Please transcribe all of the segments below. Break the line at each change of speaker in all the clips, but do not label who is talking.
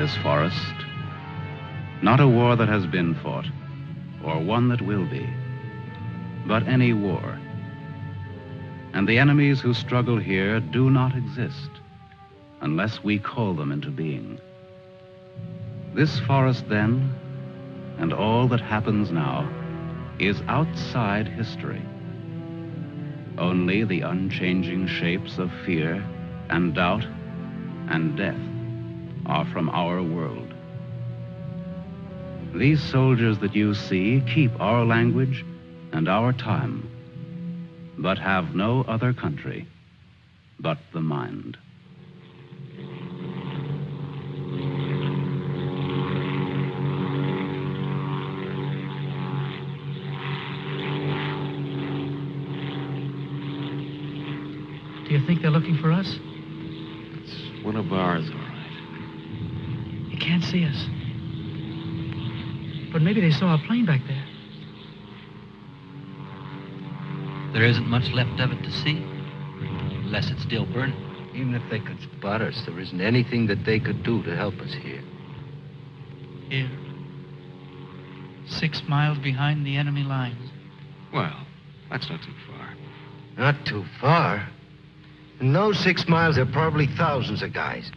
this forest, not a war that has been fought, or one that will be, but any war. And the enemies who struggle here do not exist unless we call them into being. This forest, then, and all that happens now, is outside history. Only the unchanging shapes of fear and doubt and death are from our world. These soldiers that you see keep our language and our time, but have no other country but the mind.
Do you think they're looking for us?
It's one of ours, all right.
You can't see us. But maybe they saw a plane back there.
There isn't much left of it to see, unless it's still burning.
Even if they could spot us, there isn't anything that they could do to help us here.
Here. 6 miles behind the enemy lines.
Well, that's not too far.
Not too far. In those 6 miles, there are probably thousands of guys.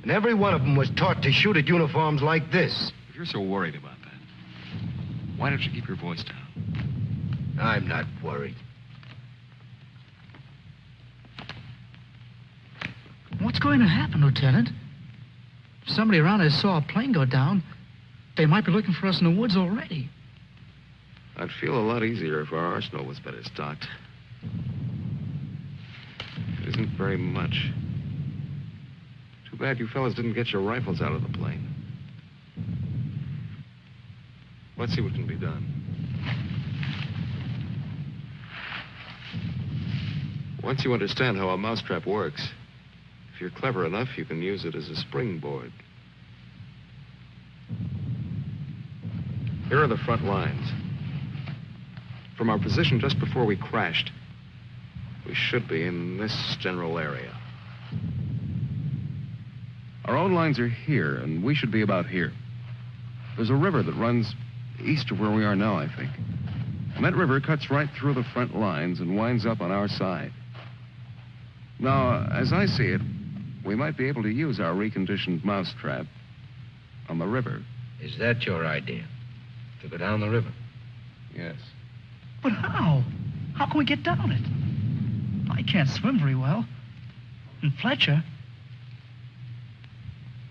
And every one of them was taught to shoot at uniforms like this.
If you're so worried about that, why don't you keep your voice down?
I'm not worried.
What's going to happen, Lieutenant? If somebody around us saw a plane go down, they might be looking for us in the woods already.
I'd feel a lot easier if our arsenal was better stocked. It isn't very much. Too bad you fellas didn't get your rifles out of the plane. Let's see what can be done. Once you understand how a mousetrap works, if you're clever enough, you can use it as a springboard. Here are the front lines. From our position just before we crashed, we should be in this general area. Our own lines are here, and we should be about here. There's a river that runs east of where we are now, I think. And that river cuts right through the front lines and winds up on our side. Now, as I see it, we might be able to use our reconditioned mousetrap on the river.
Is that your idea? To go down the river?
Yes.
But how? How can we get down it? I can't swim very well. And Fletcher...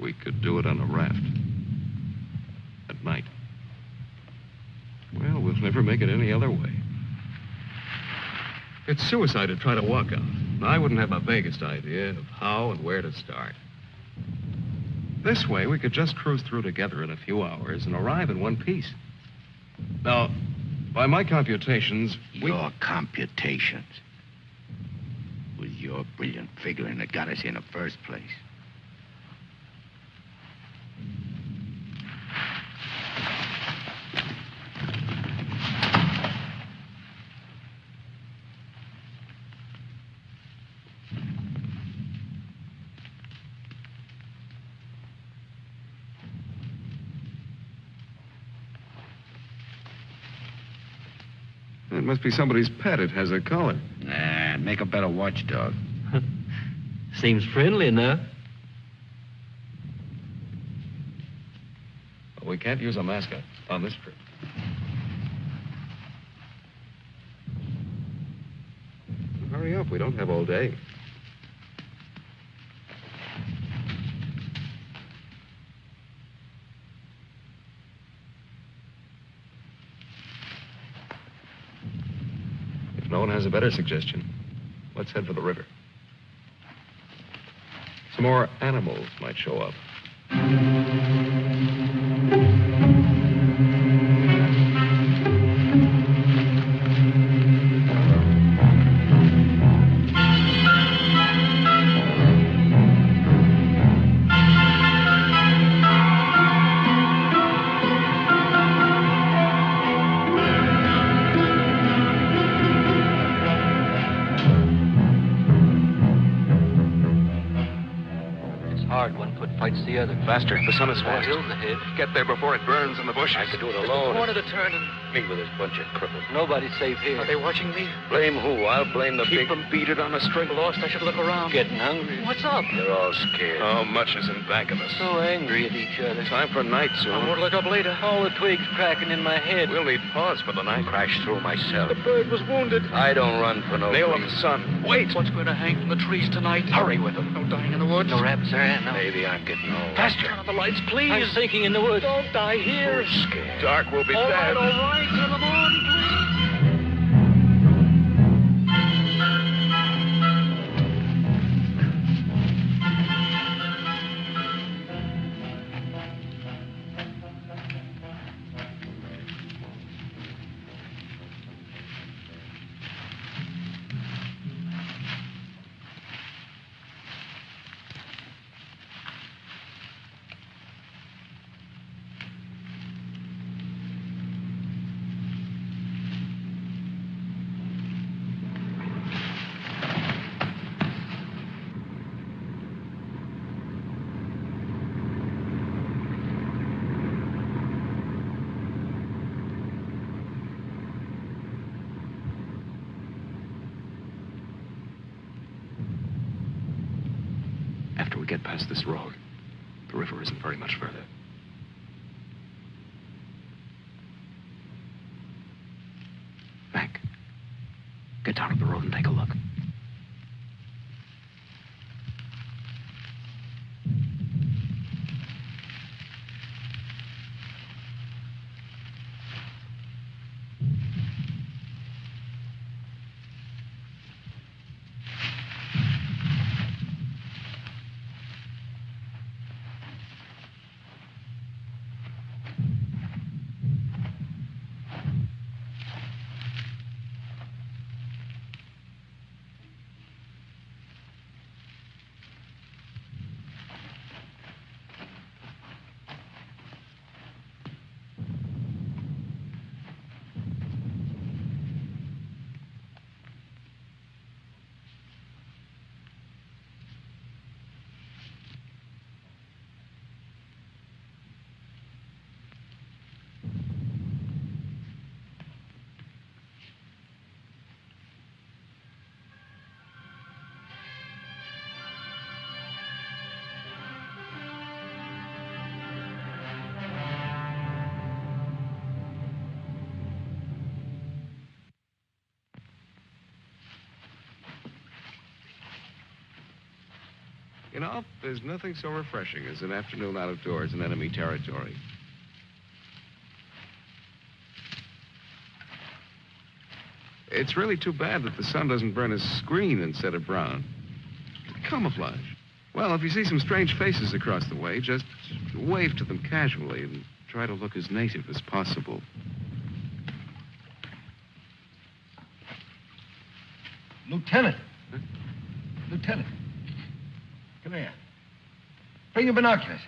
We could do it on a raft. At night. Well, we'll never make it any other way. It's suicide to try to walk out. I wouldn't have the vaguest idea of how and where to start. This way, we could just cruise through together in a few hours and arrive in one piece. Now, by my computations,
Your computations? It was your brilliant figuring that got us here in the first place.
It must be somebody's pet. It has a collar.
Nah, make a better watchdog.
Seems friendly enough.
Well, we can't use a mascot on this trip. Hurry up. We don't have all day. If no one has a better suggestion, let's head for the river. Some more animals might show up.
What's the other?
Faster. The sun is fast.
Hill's ahead.
Get there before it burns in the bushes.
I could do it alone.
Corner to turn and...
Me with this bunch of cripples.
Nobody's safe here.
Are they watching me?
Blame who? I'll blame the
Keep
big...
them beat it on a string.
Lost, I should look around.
Getting hungry.
What's up?
They're all scared.
How much is in back of us?
So angry at each other.
Time for night soon.
I'll look up later.
All the twigs cracking in my head.
We'll need pause for the night.
Crash through myself.
The bird was wounded.
I don't run for no
Nail up
reason.
the sun. Wait.
What's going to hang from the trees tonight?
Hurry with them.
No dying in the woods.
No rabbits there, no.
Maybe I'm getting old.
Turn on the lights, please.
I'm sinking in the woods.
Don't die here.
Scared.
Dark will be
All
bad.
right, all right. In the morning, please.
After we get past this road, the river isn't very much further. Mac, get down to the road and take a look. You know, there's nothing so refreshing as an afternoon out of doors in enemy territory. It's really too bad that the sun doesn't burn his screen instead of brown. Camouflage. Well, if you see some strange faces across the way, just wave to them casually and try to look as native as possible.
Lieutenant.
Huh?
Lieutenant. Come here. Bring your binoculars.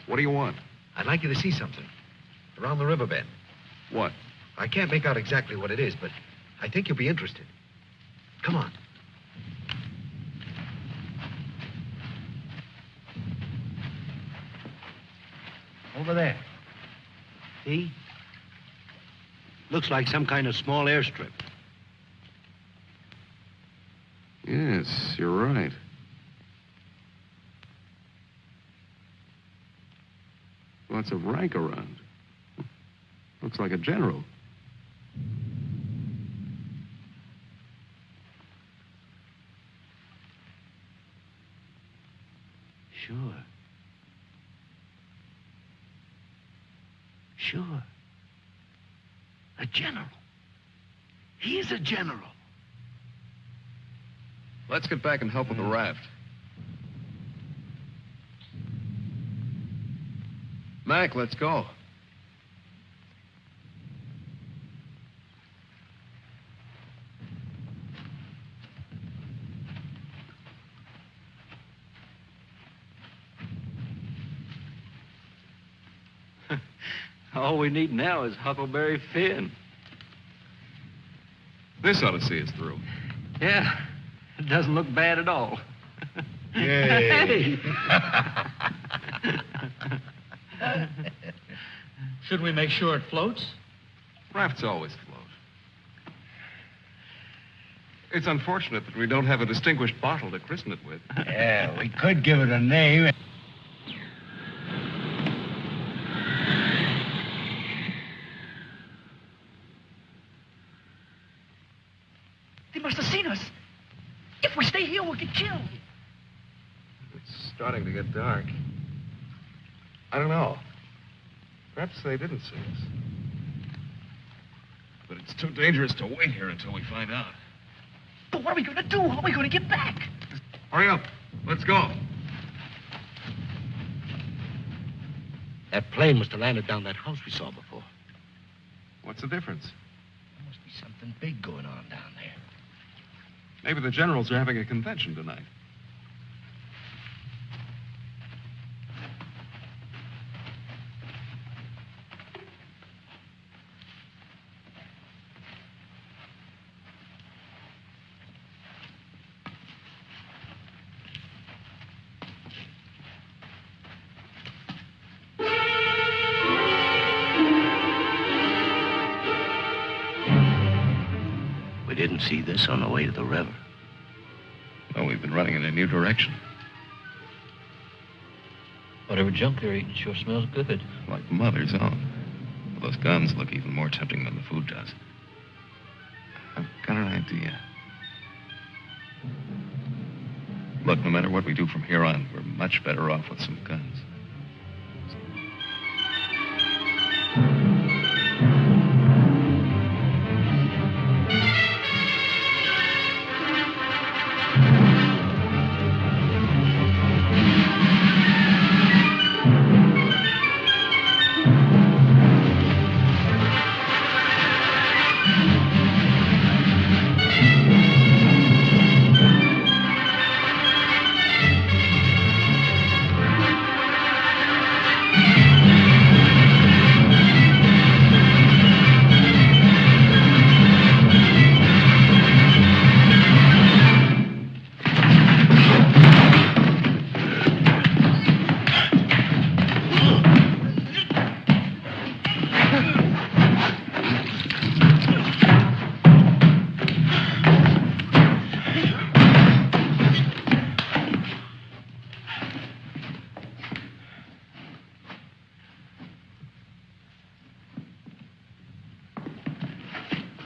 What do you want?
I'd like you to see something. Around the riverbed.
What?
I can't make out exactly what it is, but I think you'll be interested. Come on. Over there. See? Looks like some kind of small airstrip.
Yes, you're right. Lots of rank around. Looks like a general.
Sure. Sure. A general. He's a general.
Let's get back and help with the raft. Mac, let's go.
All we need now is Huckleberry Finn.
This ought to see us through.
Yeah, it doesn't look bad at all.
Yay.
Should we make sure it floats?
Rafts always float. It's unfortunate that we don't have a distinguished bottle to christen it with.
Yeah, we could give it a name.
They must have seen us. If we stay here, we'll get killed.
It's starting to get dark. I don't know. Perhaps they didn't see us. But it's too dangerous to wait here until we find out.
But what are we going to do? How are we going to get back?
Hurry up. Let's go.
That plane must have landed down that house we saw before.
What's the difference?
There must be something big going on down there.
Maybe the generals are having a convention tonight.
We didn't see this on the way to the river.
Oh, we've been running in a new direction.
Whatever junk they're eating sure smells good.
Like Mother's own. Those guns look even more tempting than the food does. I've got an idea. Look, no matter what we do from here on, we're much better off with some guns.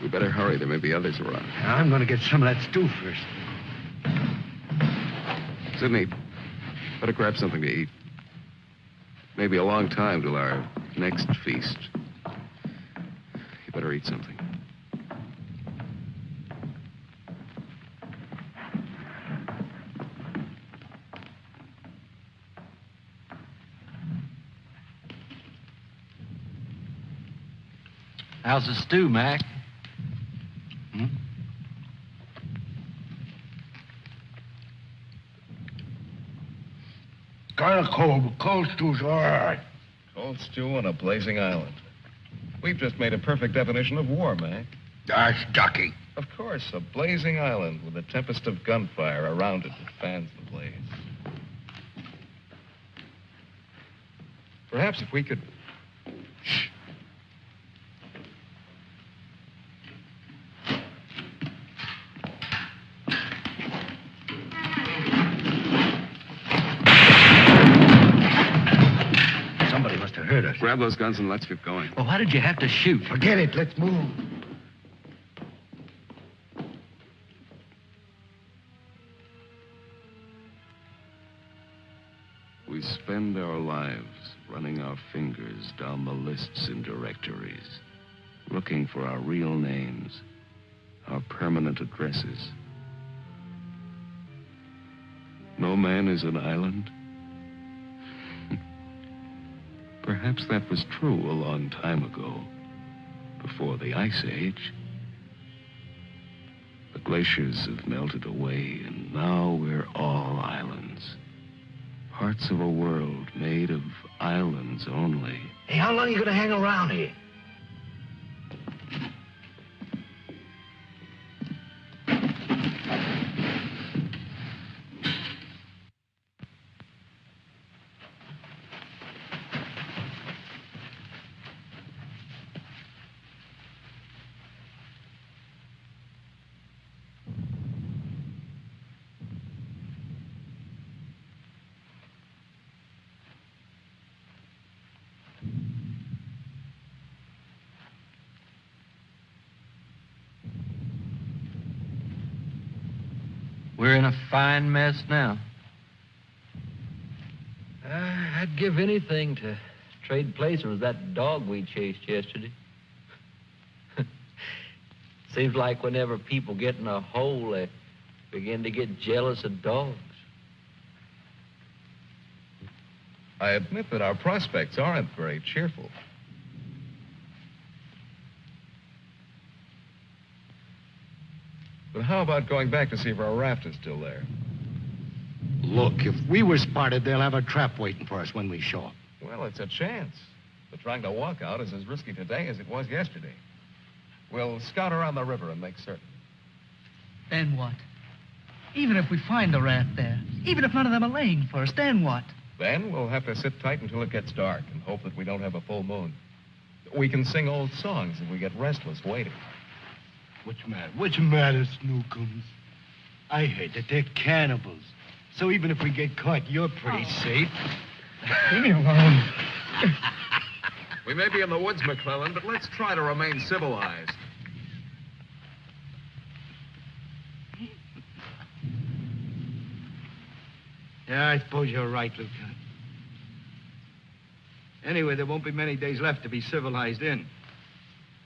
We better hurry. There may be others around.
I'm going to get some of that stew first.
Sidney, better grab something to eat. Maybe a long time till our next feast. You better eat something.
How's the stew, Mac?
Kind of cold, but cold stew's all right.
Cold stew on a blazing island. We've just made a perfect definition of war, Mac.
That's ducky.
Of course, a blazing island with a tempest of gunfire around it that fans the blaze. Perhaps if we could... Shh.
Somebody must have heard us.
Grab those guns and let's get going.
Well, why did you have to shoot?
Forget it. Let's move.
We spend our lives running our fingers down the lists in directories, looking for our real names, our permanent addresses. No man is an island. Perhaps that was true a long time ago, before the Ice Age. The glaciers have melted away, and now we're all islands. Parts of a world made of islands only.
Hey, how long are you going to hang around here?
We're in a fine mess now. I'd give anything to trade places with that dog we chased yesterday. Seems like whenever people get in a hole, they begin to get jealous of dogs.
I admit that our prospects aren't very cheerful. But how about going back to see if our raft is still there?
Look, if we were spotted, they'll have a trap waiting for us when we show up.
Well, it's a chance. But trying to walk out is as risky today as it was yesterday. We'll scout around the river and make certain.
Then what? Even if we find the raft there, even if none of them are laying for us, then what?
Then we'll have to sit tight until it gets dark and hope that we don't have a full moon. We can sing old songs if we get restless waiting.
What's the matter, Snookums? I heard that they're cannibals. So even if we get caught, you're pretty safe.
Leave me alone.
We may be in the woods, McClellan, but let's try to remain civilized.
Yeah, I suppose you're right, Lieutenant. Anyway, there won't be many days left to be civilized in.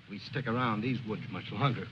If we stick around these woods much longer.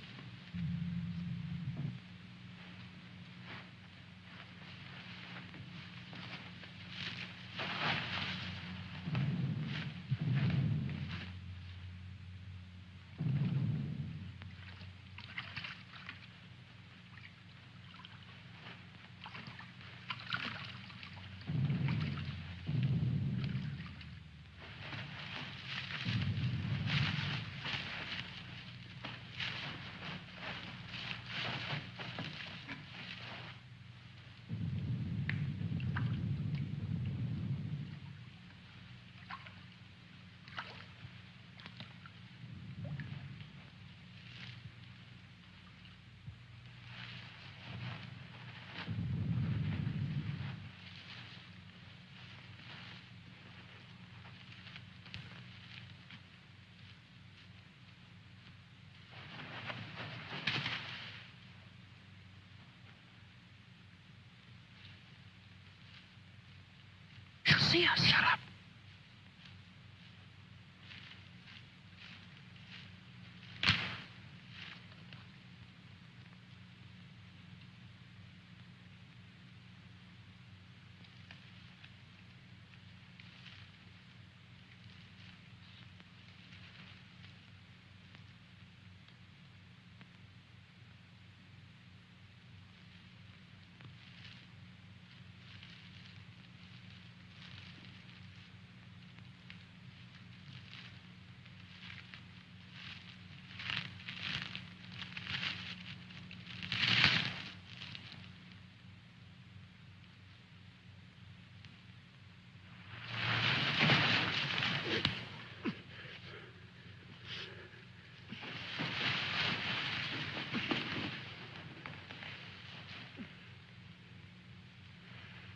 See us. Shut up.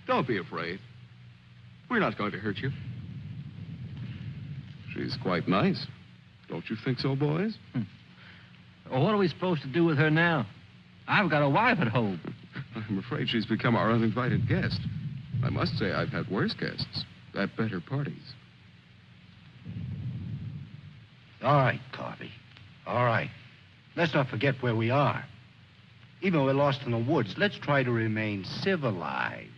Don't be afraid. We're not going to hurt you. She's quite nice. Don't you think so, boys?
Well, what are we supposed to do with her now? I've got a wife at home.
I'm afraid she's become our uninvited guest. I must say I've had worse guests at better parties.
All right, Carby. All right. Let's not forget where we are. Even though we're lost in the woods, let's try to remain civilized.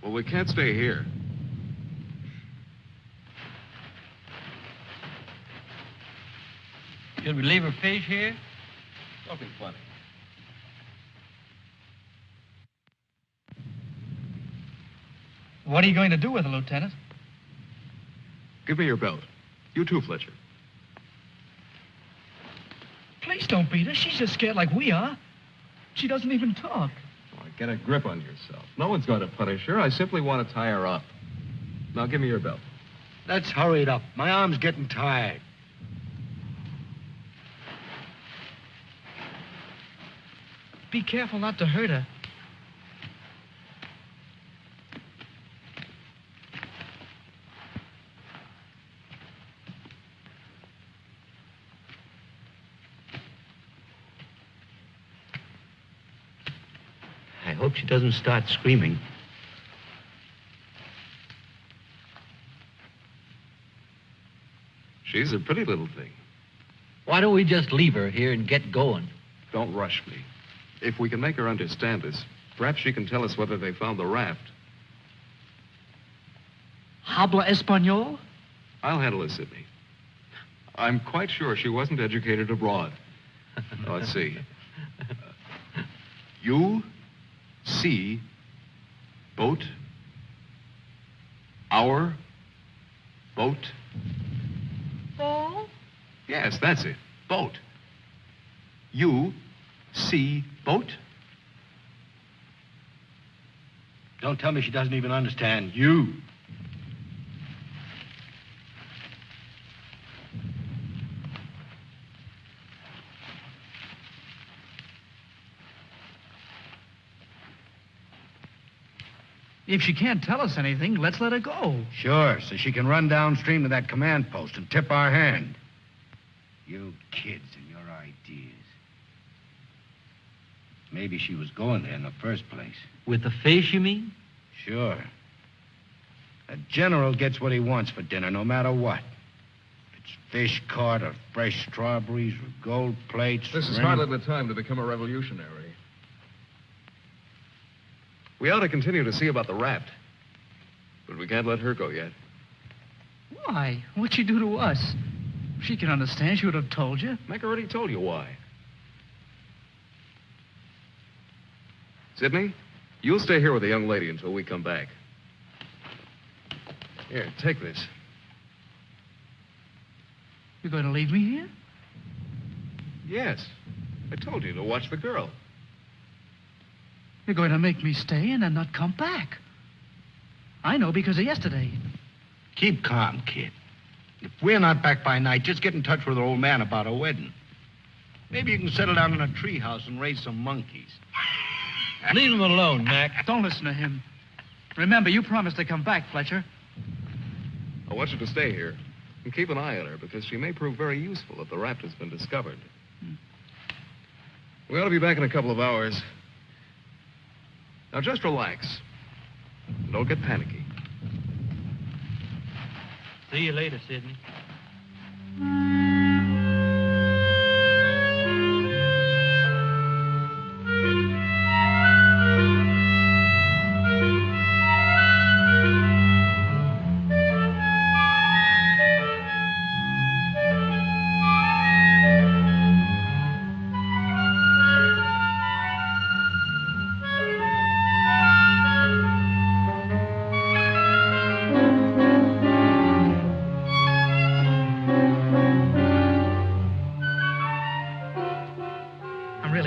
Well, we can't stay here.
Should we leave her fish here?
Don't be funny.
What are you going to do with her, Lieutenant?
Give me your belt. You too, Fletcher.
Please don't beat her. She's just scared like we are. She doesn't even talk.
Get a grip on yourself. No one's going to punish her. I simply want to tie her up. Now, give me your belt.
Let's hurry it up. My arm's getting tired.
Be careful not to hurt her.
hope she doesn't start screaming.
She's a pretty little thing.
Why don't we just leave her here and get going?
Don't rush me. If we can make her understand us, perhaps she can tell us whether they found the raft.
Habla Espanol?
I'll handle it, Sidney. I'm quite sure she wasn't educated abroad. Now, let's see. You see boat, our boat.
Ball?
Yes, that's it. Boat. You see boat?
Don't tell me she doesn't even understand you.
If she can't tell us anything, let's let her go.
Sure, so she can run downstream to that command post and tip our hand. You kids and your ideas. Maybe she was going there in the first place.
With the fish, you mean?
Sure. A general gets what he wants for dinner, no matter what. If it's fish caught or fresh strawberries or gold plates.
This is
shrimp.
hardly the time to become a revolutionary. We ought to continue to see about the raft. But we can't let her go yet.
Why? What'd she do to us? If she can understand, she would have told you.
Mac already told you why. Sidney, you'll stay here with the young lady until we come back. Here, take this.
You're going to leave me here?
Yes. I told you to watch the girl.
You're going to make me stay and then not come back. I know because of yesterday.
Keep calm, kid. If we're not back by night, just get in touch with our old man about our wedding. Maybe you can settle down in a treehouse and raise some monkeys.
Leave him alone, Mac.
Don't listen to him. Remember, you promised to come back, Fletcher.
I want you to stay here and keep an eye on her because she may prove very useful if the raft has been discovered. We ought to be back in a couple of hours. Now, just relax. Don't get panicky.
See you later, Sidney.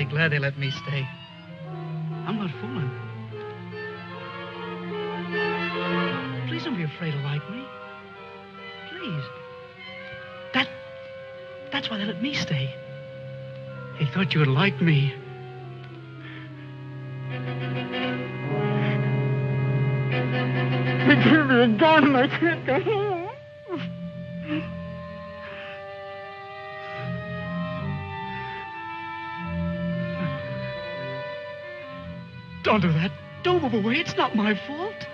Glad they let me stay. I'm not fooling. Please don't be afraid to like me. Please. That's why they let me stay. They thought you would like me.
They gave me a gun and I can't go home.
Don't do that. Don't move away. It's not my fault.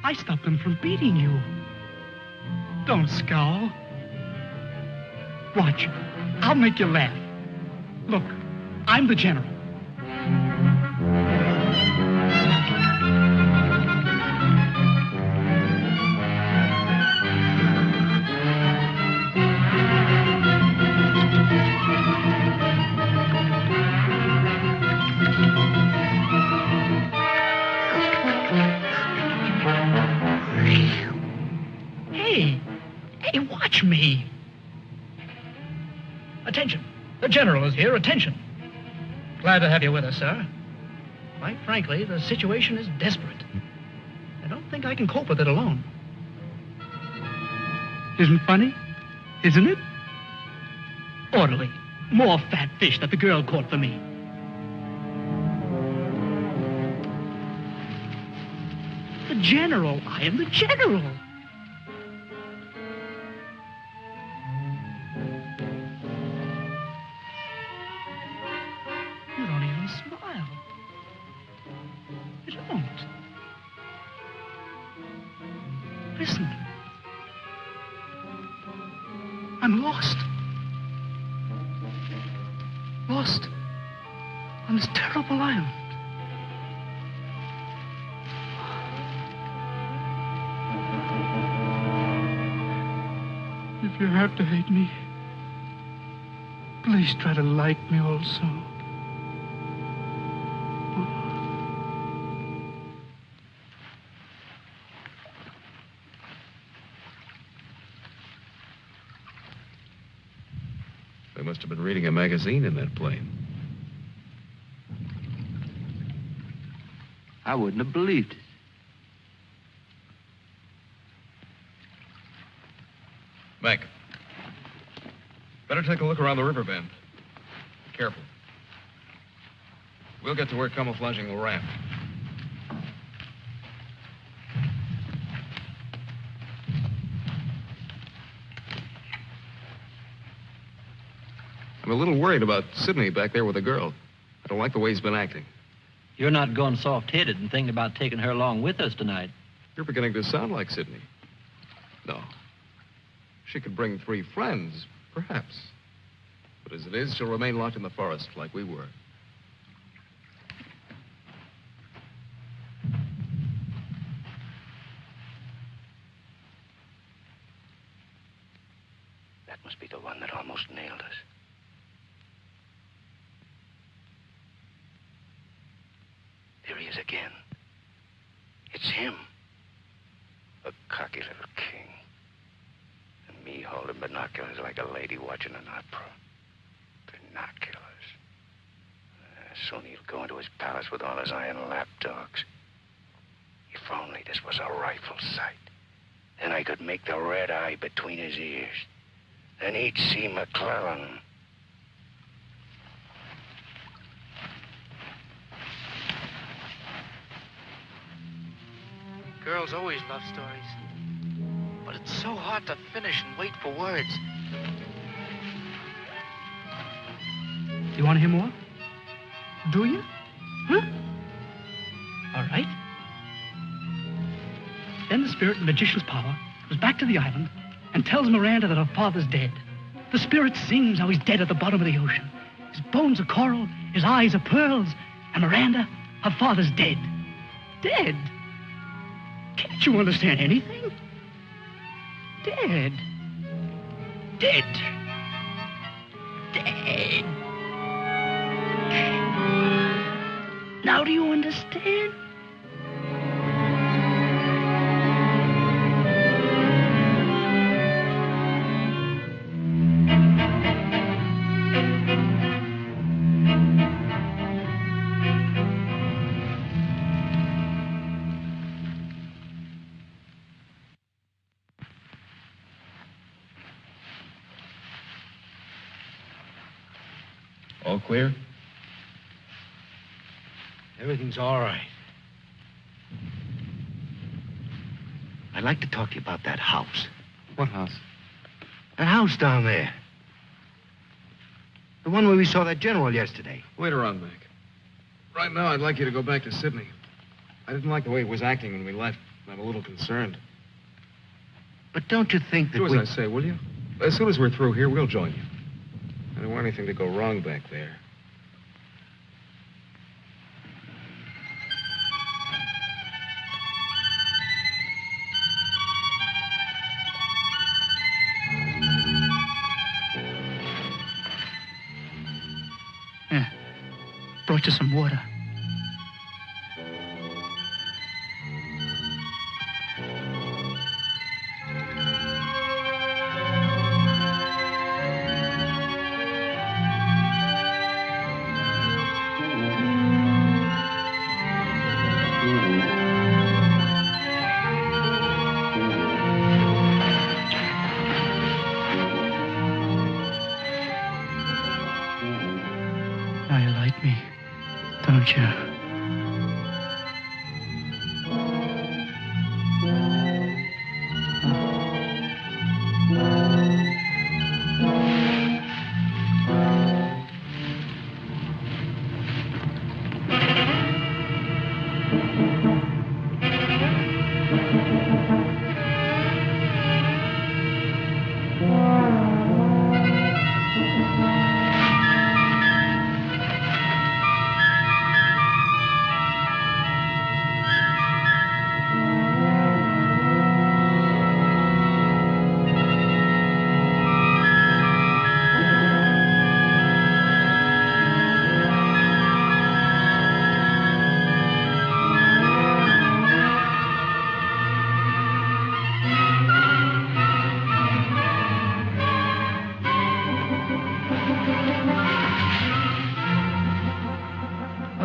I stopped them from beating you. Don't scowl. Watch. I'll make you laugh. Look, I'm the general. Hey, watch me. Attention. The general is here. Attention. Glad to have you with us, sir. Quite frankly, the situation is desperate. I don't think I can cope with it alone. Isn't funny? Isn't it? Orderly. More fat fish that the girl caught for me. The general. I am the general. Listen. I'm lost. Lost on this terrible island. If you have to hate me, please try to like me also.
They must have been reading a magazine in that plane.
I wouldn't have believed it.
Mac, better take a look around the river bend. Be careful. We'll get to where camouflaging will raft. I'm a little worried about Sidney back there with the girl. I don't like the way he's been acting.
You're not going soft-headed and thinking about taking her along with us tonight.
You're beginning to sound like Sidney. No. She could bring 3 friends, perhaps. But as it is, she'll remain locked in the forest like we were.
That must be the one that almost nailed us. There he is again. It's him. A cocky little king. And me holding binoculars like a lady watching an opera. Binoculars. Soon he'll go into his palace with all his iron lapdogs. If only this was a rifle sight. Then I could make the red eye between his ears. Then he'd see McClellan.
Girls always love stories. But it's so hard to finish and wait for words. You want to hear more? Do you? Huh? All right. Then the spirit in the magician's power goes back to the island and tells Miranda that her father's dead. The spirit sings how he's dead at the bottom of the ocean. His bones are coral, his eyes are pearls, and Miranda, her father's dead. Dead? Can't you understand anything? Dead. Dead. Dead. Now do you understand?
All clear?
Everything's all right. I'd like to talk to you about that house.
What house?
That house down there. The one where we saw that general yesterday.
Later on, Mac. Right now, I'd like you to go back to Sydney. I didn't like the way he was acting when we left. I'm a little concerned.
But don't you think that
Do as I say, will you? As soon as we're through here, we'll join you. I don't want anything to go wrong back there.
Yeah. Brought you some water. Now you like me, don't you?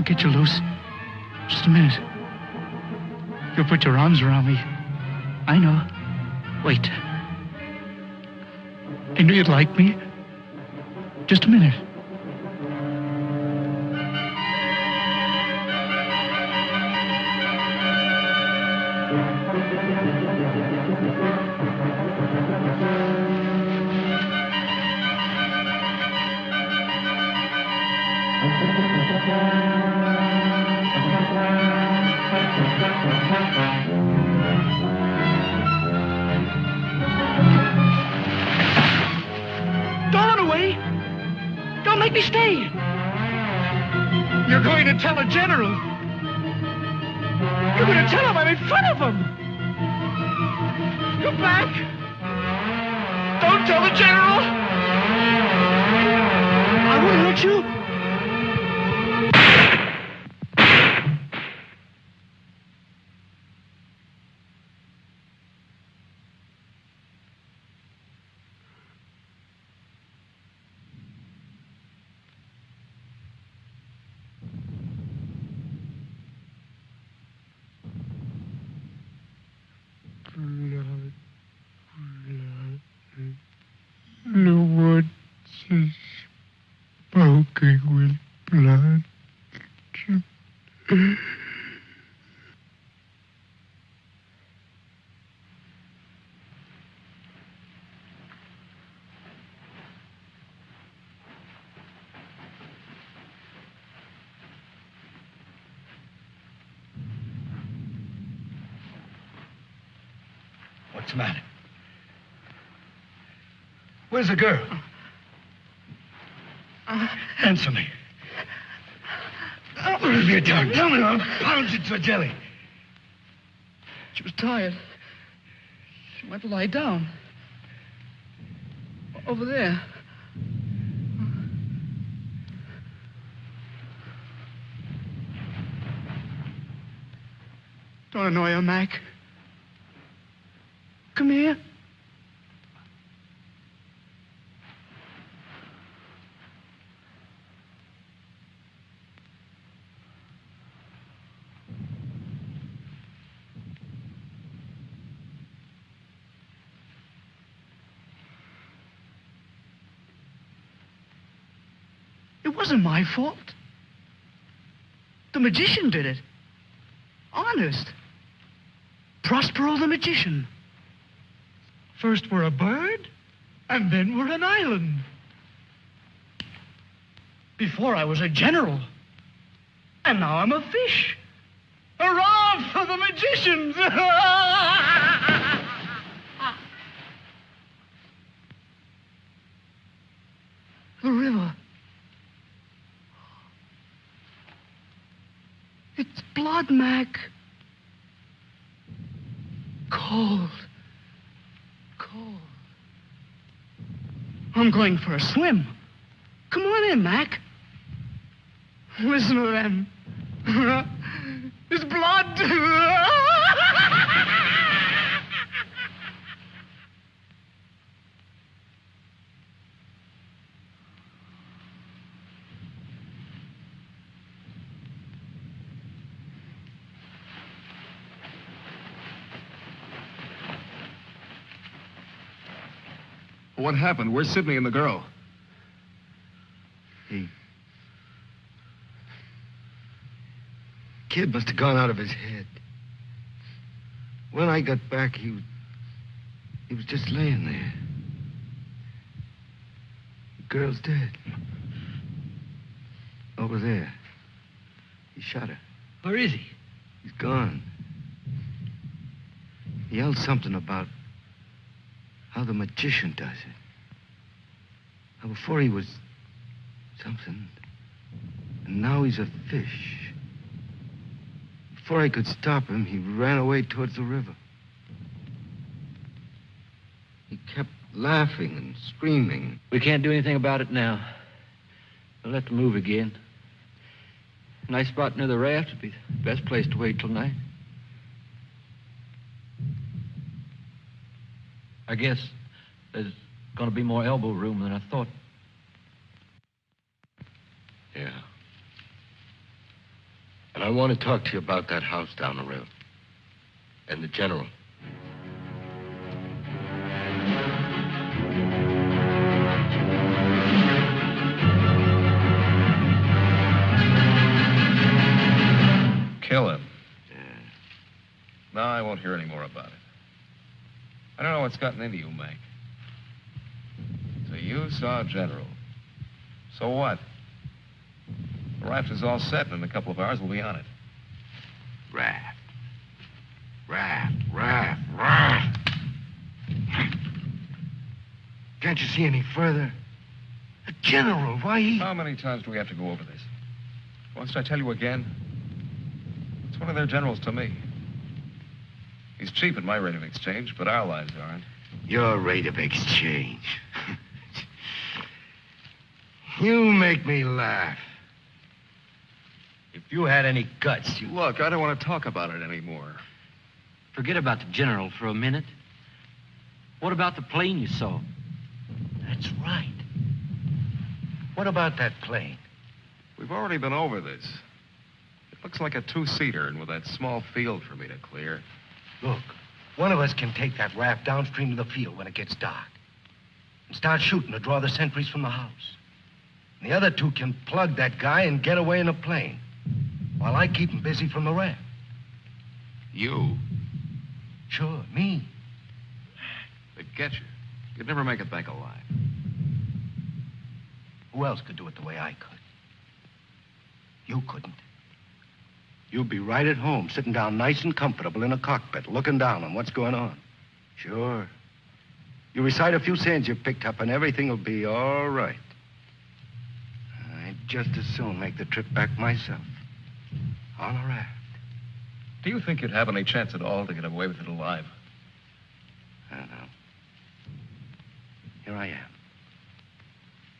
I'll get you loose. Just a minute. You'll put your arms around me. I know. Wait. I knew you'd like me. Just a minute. Don't run away. Don't make me stay. You're going to tell a general. You're going to tell him I'm in front of him. Come back. Don't tell the general. I won't hurt you.
The woods is smoking with blood.
What's the matter? Where's the girl? Answer me. What have you done? Tell me, I'll pound you to a jelly. She was tired. She went to lie down. Over there. Don't annoy her, Mac. Come here. It wasn't my fault. The magician did it. Honest. Prospero the magician. First we're a bird, and then we're an island. Before I was a general, and now I'm a fish. Hurrah for the magicians! The river. It's blood, Mac. Cold. Cold. I'm going for a swim. Come on in, Mac. Listen to them. It's blood.
What happened? Where's Sidney and the girl?
Kid must have gone out of his head. When I got back, he was just laying there. The girl's dead. Over there. He shot her.
Where is he?
He's gone. He yelled something about how the magician does it. Now, before he was something, and now he's a fish. Before I could stop him, he ran away towards the river. He kept laughing and screaming.
We can't do anything about it now. We'll have to move again. A nice spot near the raft would be the best place to wait till night. I guess there's going to be more elbow room than I thought.
Yeah.
want to talk to you about that house down the road. And the general.
Kill him. Yeah. No, I won't hear any more about it. I don't know what's gotten into you, Mac. So you saw General. So what? The raft is all set, and in a couple of hours we'll be on it.
Raft. Can't you see any further? The general, why he...
How many times do we have to go over this? Must I tell you again? It's one of their generals to me. He's cheap at my rate of exchange, but our lives aren't.
Your rate of exchange. You make me laugh. If you had any guts, you...
Look, I don't want to talk about it anymore.
Forget about the general for a minute. What about the plane you saw?
That's right. What about that plane?
We've already been over this. It looks like a two-seater, and with that small field for me to clear.
Look, one of us can take that raft downstream to the field when it gets dark and start shooting to draw the sentries from the house. And the other two can plug that guy and get away in a plane while I keep him busy from the raft.
You?
Sure, me.
They'd get you. You'd never make it back alive.
Who else could do it the way I could? You couldn't. You'd be right at home, sitting down nice and comfortable in a cockpit, looking down on what's going on. Sure. You recite a few sayings you picked up, and everything will be all right. I'd just as soon make the trip back myself. On a raft.
Do you think you'd have any chance at all to get away with it alive?
I don't know. Here I am.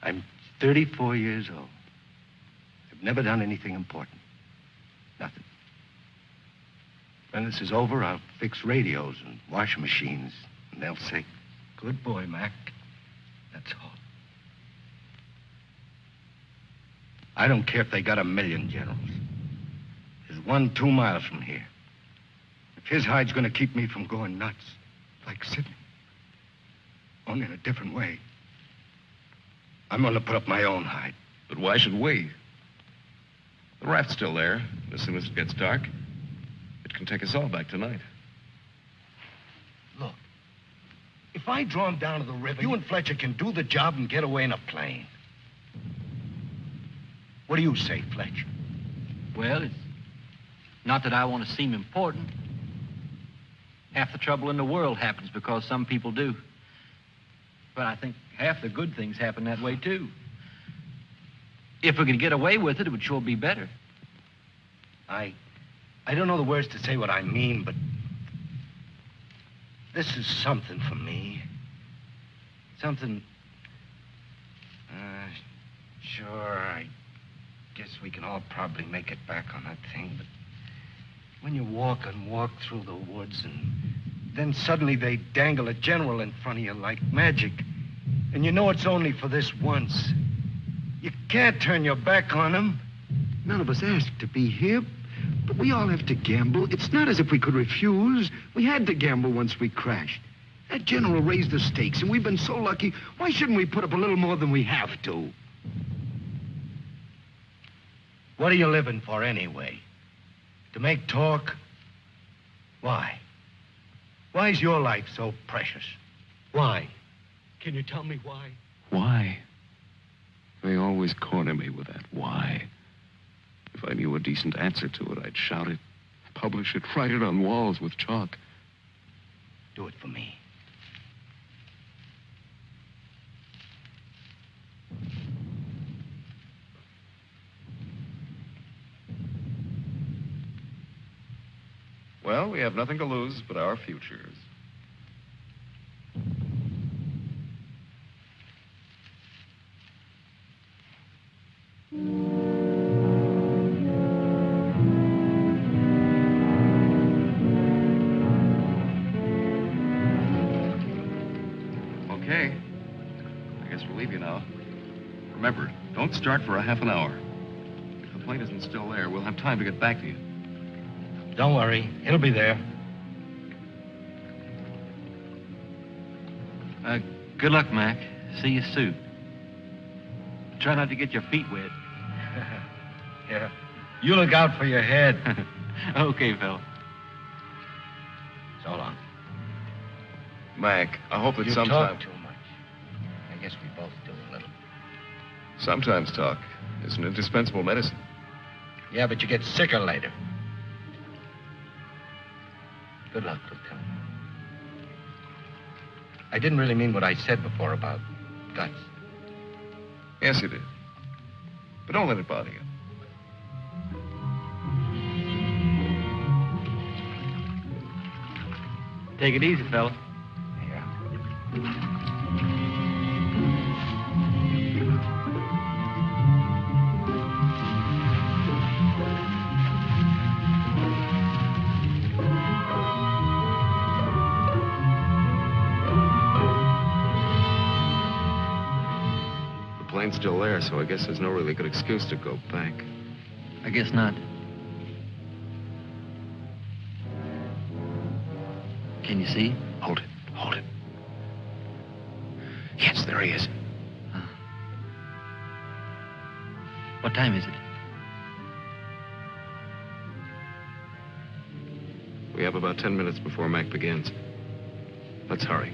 I'm 34 years old. I've never done anything important. Nothing. When this is over, I'll fix radios and washing machines, and they'll say, "Good boy, Mac." That's all. I don't care if they got 1,000,000 generals. There's one 2 miles from here. If his hide's going to keep me from going nuts, like Sidney, only in a different way, I'm going to put up my own hide.
But why should we? The raft's still there. As soon as it gets dark, it can take us all back tonight.
Look, if I draw him down to the river, you and Fletcher can do the job and get away in a plane. What do you say, Fletcher?
Well, it's not that I want to seem important. Half the trouble in the world happens because some people do. But I think half the good things happen that way, too. If we could get away with it, it would sure be better.
I don't know the words to say what I mean, but this is something for me. Something... Sure, I guess we can all probably make it back on that thing, but when you walk and walk through the woods and then suddenly they dangle a general in front of you like magic, and you know it's only for this once, you can't turn your back on him.
None of us asked to be here, but we all have to gamble. It's not as if we could refuse. We had to gamble once we crashed. That general raised the stakes, and we've been so lucky. Why shouldn't we put up a little more than we have to?
What are you living for anyway? To make talk? Why? Why is your life so precious? Why? Can you tell me why?
Why? They always corner me with that why. If I knew a decent answer to it, I'd shout it, publish it, write it on walls with chalk.
Do it for me.
Well, we have nothing to lose but our futures. Okay. I guess we'll leave you now. Remember, don't start for a half an hour. the plane isn't still there, we'll have time to get back to you.
Don't worry. It'll be there.
Good luck, Mac. See you soon. Try not to get your feet wet.
Yeah. You look out for your head.
Okay, fella.
So long.
Mac, I hope that
You
sometime...
talk too much. I guess we both do a little.
Sometimes talk is an indispensable medicine.
Yeah, but you get sicker later. Good luck, Lieutenant. I didn't really mean what I said before about guts.
Yes, you did. But don't let it bother you.
Take it easy, fella.
Yeah.
The plane's still there, so I guess there's no really good excuse to go back.
I guess not. Can you see?
Hold it. Hold it. Yes, there he is.
What time is it?
We have about 10 minutes before Mac begins. Let's hurry.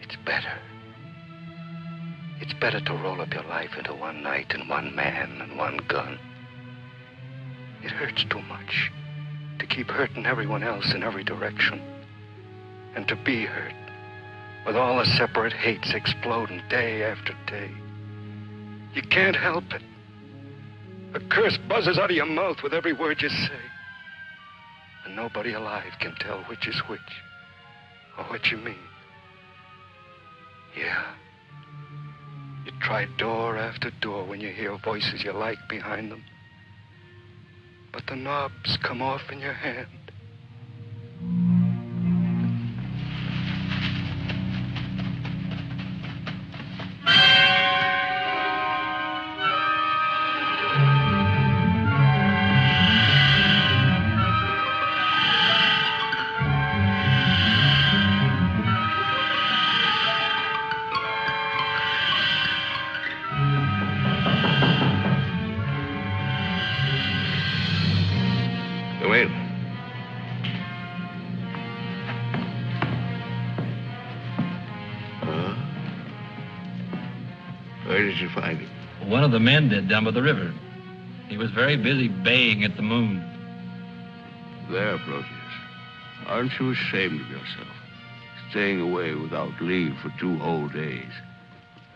It's better. It's better to roll up your life into one night and one man and one gun. It hurts too much to keep hurting everyone else in every direction. And to be hurt with all the separate hates exploding day after day. You can't help it. A curse buzzes out of your mouth with every word you say. And nobody alive can tell which is which or what you mean. Yeah. You try door after door when you hear voices you like behind them. But the knobs come off in your hand.
Wait. Where did you find him?
One of the men did down by the river. He was very busy baying at the moon.
There, Proteus. Aren't you ashamed of yourself? Staying away without leave for 2 whole days.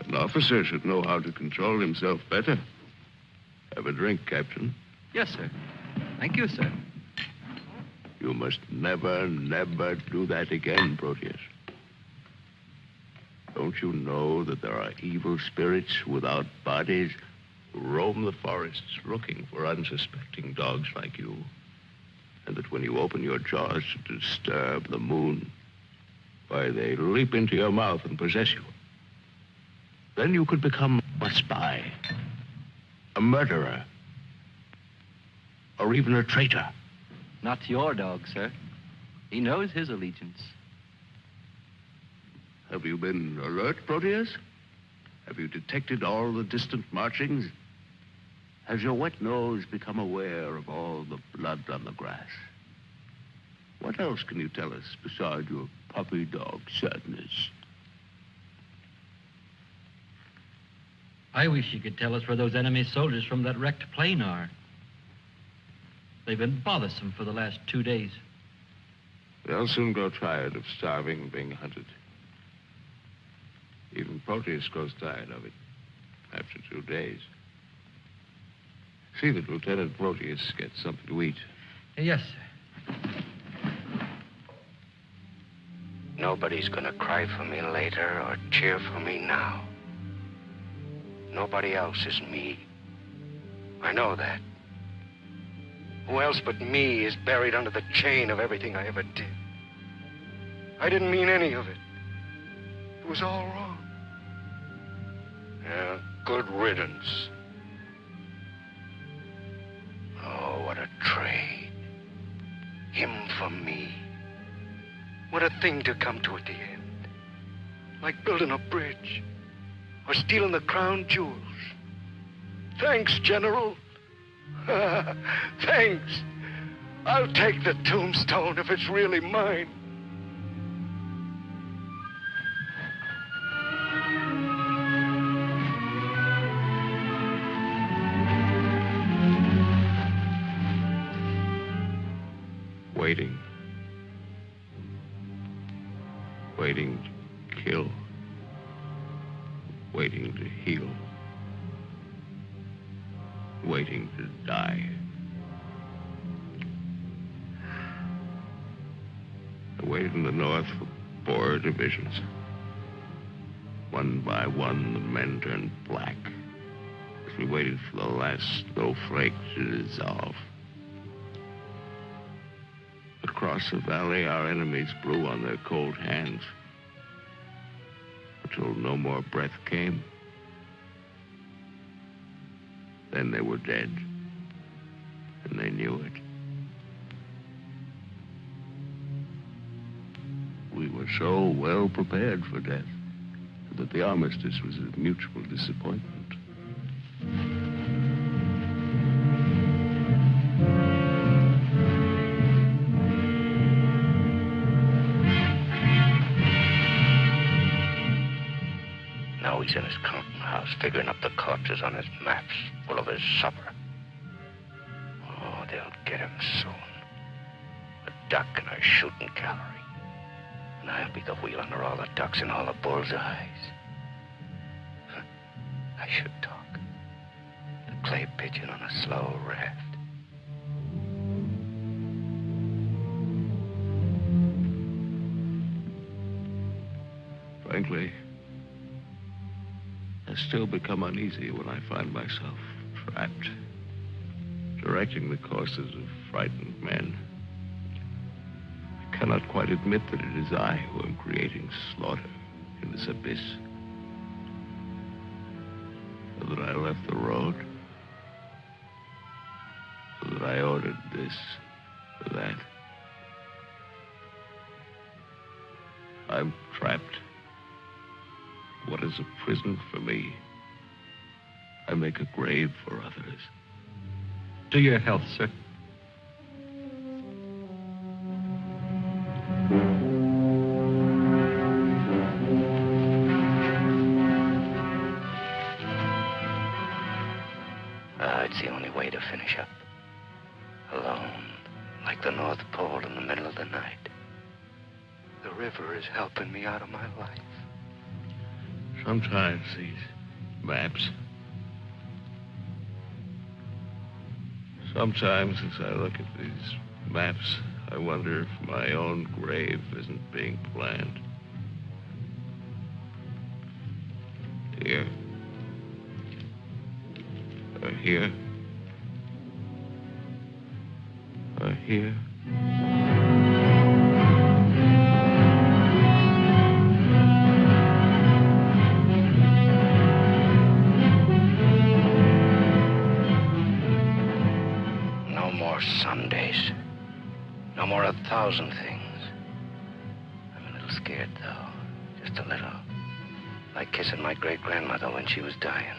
An officer should know how to control himself better. Have a drink, Captain.
Yes, sir. Thank you, sir.
You must never, never do that again, Proteus. Don't you know that there are evil spirits without bodies who roam the forests looking for unsuspecting dogs like you? And that when you open your jaws to disturb the moon, why, they leap into your mouth and possess you. Then you could become a spy, a murderer, or even a traitor.
Not to your dog, sir. He knows his allegiance.
Have you been alert, Proteus? Have you detected all the distant marchings? Has your wet nose become aware of all the blood on the grass? What else can you tell us besides your puppy dog sadness?
I wish you could tell us where those enemy soldiers from that wrecked plane are. They've been bothersome for the last 2 days.
They'll soon grow tired of starving and being hunted. Even Proteus grows tired of it after 2 days. See that Lieutenant Proteus gets something to eat.
Yes, sir.
Nobody's gonna cry for me later or cheer for me now. Nobody else is me. I know that. Who else but me is buried under the chain of everything I ever did?
I didn't mean any of it. It was all wrong. Yeah, good riddance. Oh, what a trade. Him for me. What a thing to come to at the end. Like building a bridge. Or stealing the crown jewels. Thanks, General. Thanks. I'll take the tombstone if it's really mine.
Waiting. Waiting to kill. Waiting to heal. Waiting to die. I waited in the north for Boer divisions. One by one, the men turned black as we waited for the last snowflake to dissolve. Across the valley, our enemies blew on their cold hands until no more breath came. Then they were dead, and they knew it. We were so well prepared for death that the armistice was a mutual disappointment.
Now he's in his counting house, figuring up the corpses on his maps, full of his supper. Oh, they'll get him soon. A duck in a shooting gallery. And I'll be the wheel under all the ducks and all the bull's eyes. I should talk. The clay pigeon on a slow raft.
Frankly, I still become uneasy when I find myself trapped, directing the courses of frightened men. I cannot quite admit that it is I who am creating slaughter in this abyss. So that I left the road. So that I ordered this or that. I'm trapped. What is a prison for me? I make a grave for others.
To your health, sir.
It's the only way to finish up. Alone, like the North Pole in the middle of the night. The river is helping me out of my life.
Sometimes these maps. Sometimes as I look at these maps, I wonder if my own grave isn't being planned. Here. Or here. Or here.
Sundays. No more 1,000 things. I'm a little scared, though. Just a little. Like kissing my great-grandmother when she was dying.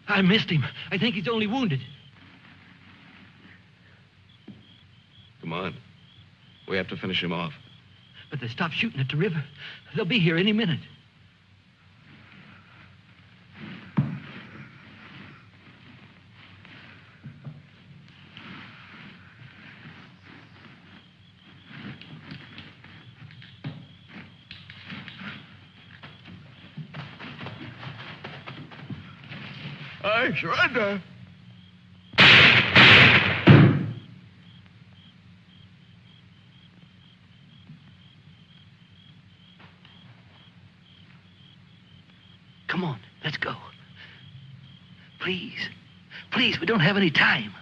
I missed him. I think he's only wounded.
Come on. We have to finish him off.
But they stopped shooting at the river. They'll be here any minute.
I surrender.
Come on, let's go. Please. Please, we don't have any time.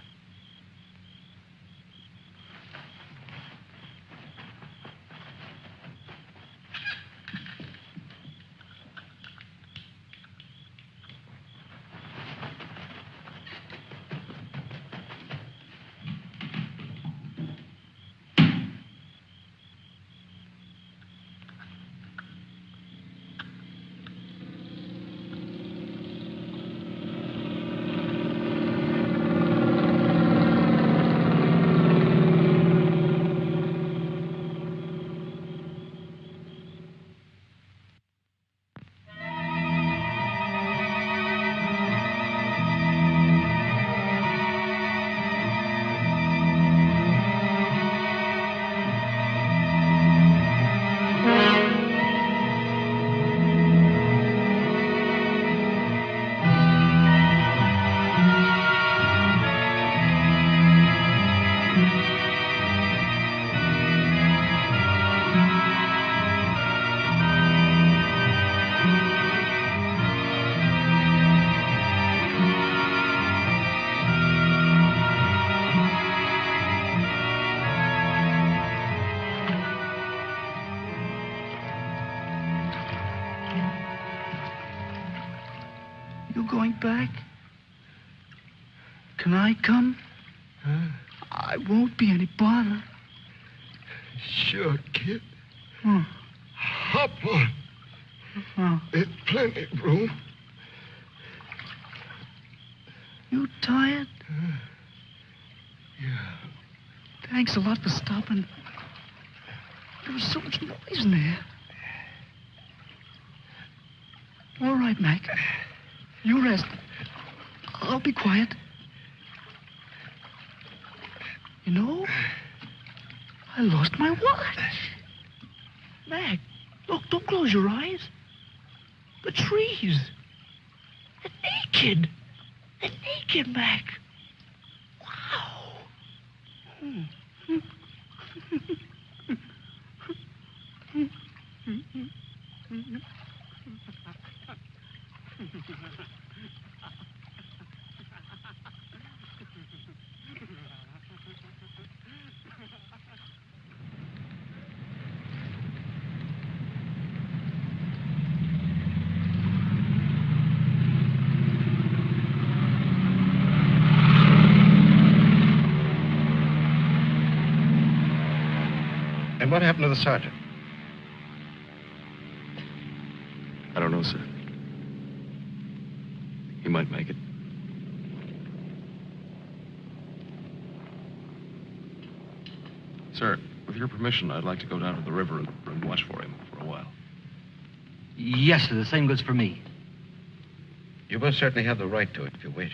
Going back? Can I come? I won't be any bother.
Sure, kid.
Hmm.
Hop on. There's plenty of room.
You tired?
Yeah.
Thanks a lot for stopping. There was so much noise in there. All right, Mac. You rest. I'll be quiet. You know, I lost my watch. Mac, look, don't close your eyes. The trees. They're naked. They're naked, Mac. Wow.
And what happened to the sergeant?
I don't know, sir. He might make it. Sir, with your permission, I'd like to go down to the river and watch for him for a while.
Yes, sir. The same goes for me.
You most certainly have the right to it if you wish.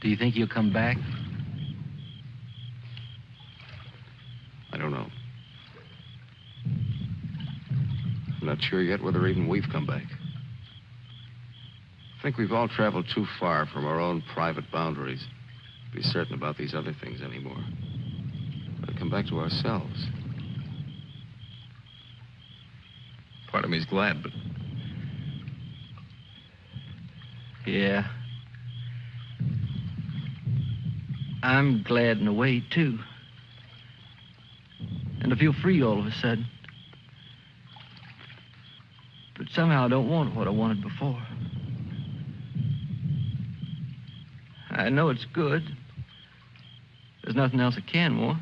Do you think he'll come back?
I don't know. I'm not sure yet whether even we've come back. I think we've all traveled too far from our own private boundaries to be certain about these other things anymore. We've got to come back to ourselves. Part of me's glad, but...
Yeah. I'm glad in a way, too. And I feel free all of a sudden. But somehow I don't want what I wanted before. I know it's good. There's nothing else I can want.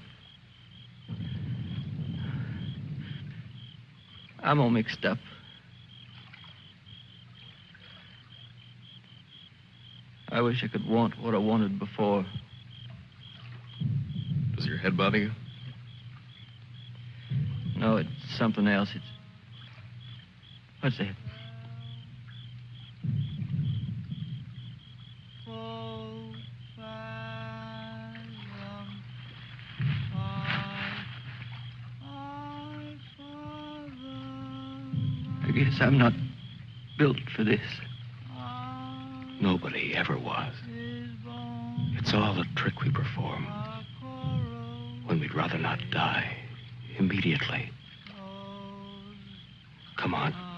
I'm all mixed up. I wish I could want what I wanted before.
Does your head bother you?
No, it's something else. It's... What's that? I guess I'm not built for this.
Nobody ever was. It's all a trick we perform when we'd rather not die immediately. Come on.